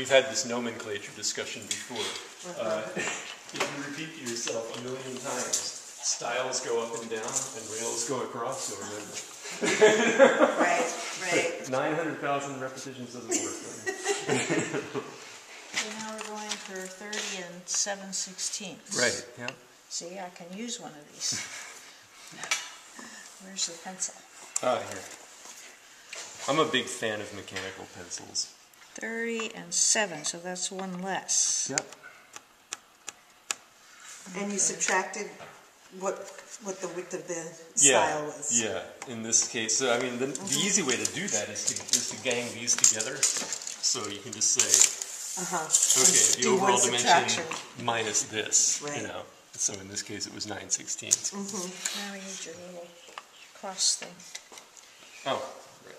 we've had this nomenclature discussion before. If you repeat to yourself a million times, styles go up and down and rails go across, so remember. Right. 900,000 repetitions doesn't work. So now we're going for 30 and 7/16. Right, yeah. See, I can use one of these. Where's the pencil? Ah, here. I'm a big fan of mechanical pencils. 30 and 7, so that's one less. Yep. And you subtracted what the width of the style was. Yeah, in this case. So, I mean, the easy way to do that is to gang these together. So you can just say, okay, the overall dimension minus this, right. you know. So in this case, it was 9/16. Now we need your little cross thing. Oh, right.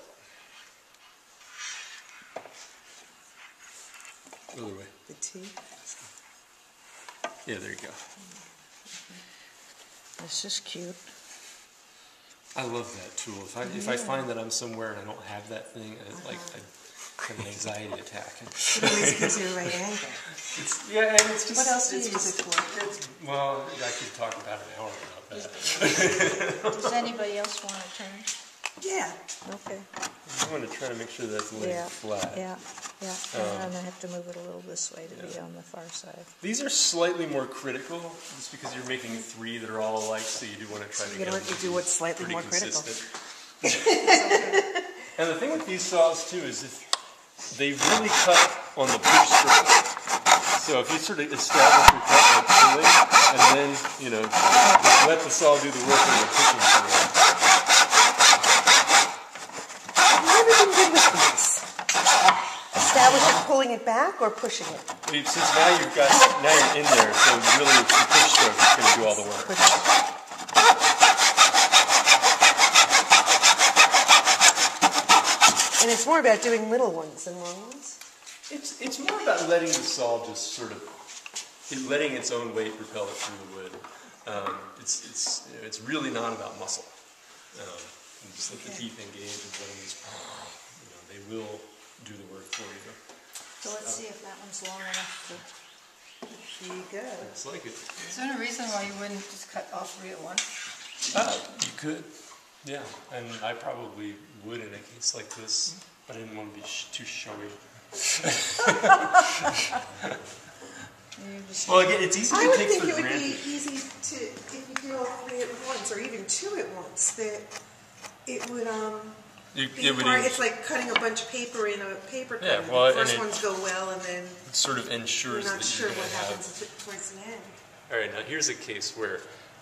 Other way. The T. Yeah, there you go. This is cute. I love that tool. If I find that I'm somewhere and I don't have that thing, I have an anxiety attack. It always gives you a right angle. Yeah, and it's just... What else do you use it for? Well, I could talk about an hour about that. Does anybody else want to turn? Yeah. Okay. I want to try to make sure that's laying flat. Yeah. And I have to move it a little this way to be on the far side. These are slightly more critical, just because you're making 3 that are all alike, so you do want to try to get them You do what's slightly more critical. And the thing with these saws, too, is if they really cut on the push surface. So if you sort of establish your cut by pulling, and then, you know, just let the saw do the work when you're pushing through it. I've never been good with these. Establish it, pulling it back, or pushing it? Since now you're in there, so really it's the push stroke that's going to do all the work. And it's more about doing little ones than long ones? It's more about letting the saw just sort of, letting its own weight propel it through the wood. It's really not about muscle. Just let the teeth engage and let them just, they will do the work for you. So let's see if that one's long enough to... There you go. It's like it. Is there any reason why you wouldn't just cut all 3 at once? You could, yeah. And I probably would in a case like this. I didn't want to be too showy. Well, again, it's easy to take for granted. I would think it would be easy to, if you do all 3 at once, or even 2 at once, that it would it's like cutting a bunch of paper in a paper cutter. Yeah, well, the first ones go well, and then it sort of ensures you're not sure that what happens towards the end. All right, now here's a case where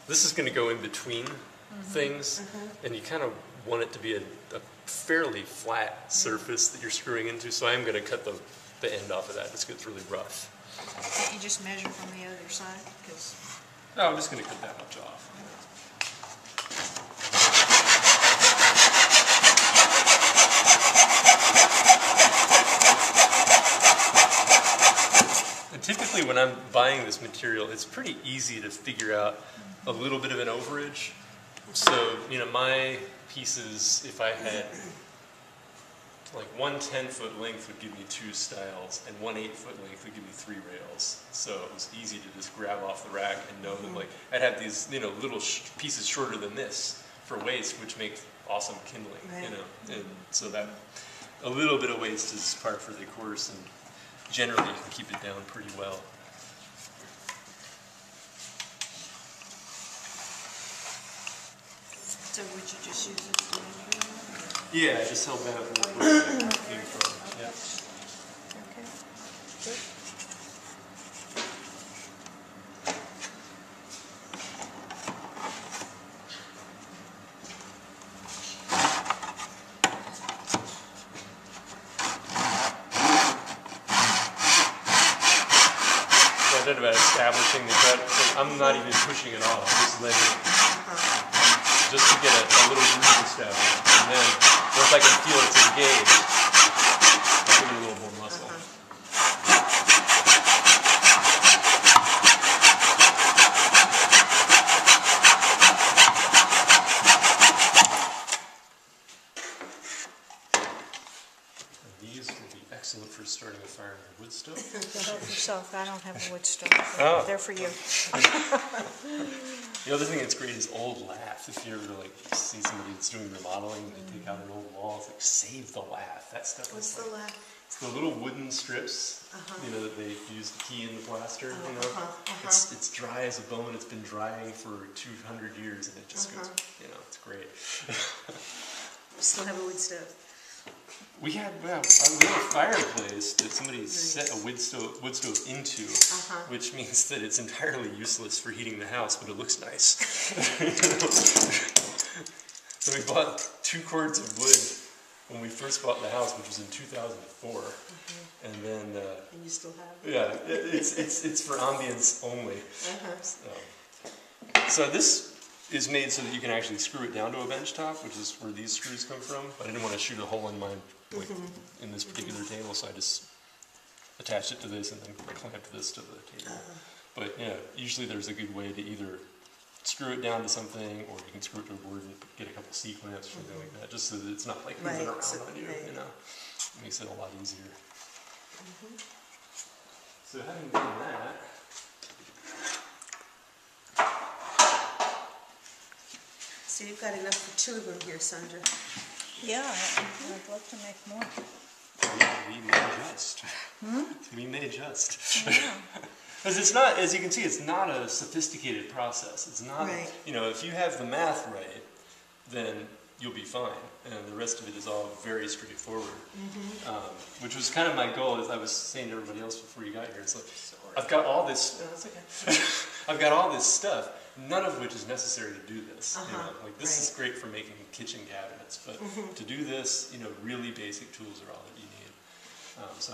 this is going to go in between things, and you kind of want it to be a fairly flat surface that you're screwing into, so I am going to cut the end off of that. This gets really rough. Can't you just measure from the other side? No, I'm just going to cut that much off. And typically when I'm buying this material, it's pretty easy to figure out a little bit of an overage. So, my pieces, if I had like 1 10-foot length would give me 2 styles, and 1 8-foot length would give me 3 rails. So it was easy to just grab off the rack and know that, like, I'd have these, little pieces shorter than this for waste, which makes awesome kindling, And so that a little bit of waste is par for the course, and generally you can keep it down pretty well. So would you just use it to measure? Yeah, I just held that up where it came from. Yeah. Okay. Good. So I did about establishing the cut. So I'm not even pushing it off, just letting it, just to get a little groove established. And then once I can feel it's engaged, I'll give it a little more muscle. And these would be excellent for starting a fire in your wood Help yourself. I don't have a wood stove. Oh. They're for you. The other thing that's great is old lath. If you ever like see somebody that's doing remodeling and they take out an old wall, it's like save the lath. That stuff What's is the like, lath? it's the little wooden strips, you know, that they use to key in the plaster. You know, it's dry as a bone. It's been drying for 200 years, and it just goes. You know, it's great. We still have a wood stove. We had a little fireplace that somebody set a wood stove into, which means that it's entirely useless for heating the house, but it looks nice. So we bought 2 cords of wood when we first bought the house, which was in 2004, and then And you still have it? yeah, it's for ambience only. So this is made so that you can actually screw it down to a bench top, which is where these screws come from. But I didn't want to shoot a hole in mine like, in this particular table, so I just attached it to this and then clamped this to the table. But yeah, usually there's a good way to either screw it down to something, or you can screw it to a board and get a couple C-clamps or something like that, just so that it's not like moving around on you. You know, it makes it a lot easier. So having done that. So you've got enough for 2 of them here, Sandra. Yeah, I'd love to make more. We may adjust. We may adjust. Yeah. Because it's not, as you can see, it's not a sophisticated process. It's not, Right. you know, if you have the math right, then you'll be fine. And the rest of it is all very straightforward. Which was kind of my goal, as I was saying to everybody else before you got here. It's like, I've got all this, it's okay. I've got all this stuff, none of which is necessary to do this. You know? Like, this is great for making kitchen cabinets, but to do this, you know, really basic tools are all that you need. So